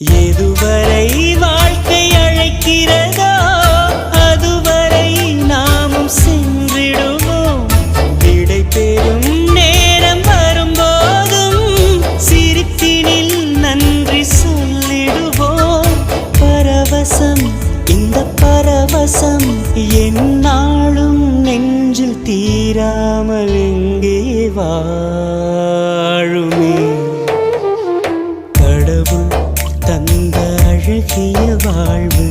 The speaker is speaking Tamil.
எதுவரை வாழ்க்கை அழைக்கிறதோ அதுவரை நாமும் சென்றிடுவோம். விடை பெறும் நேரம் வரும்போதும் சிரிப்பினில் நன்றி சொல்லிடுவோம். பரவசம், இந்த பரவசம் எந்நாளும் நெஞ்சில் தீராமல் எங்கே வாழுமே. கடவுள் தந்த அழகிய வாழ்வு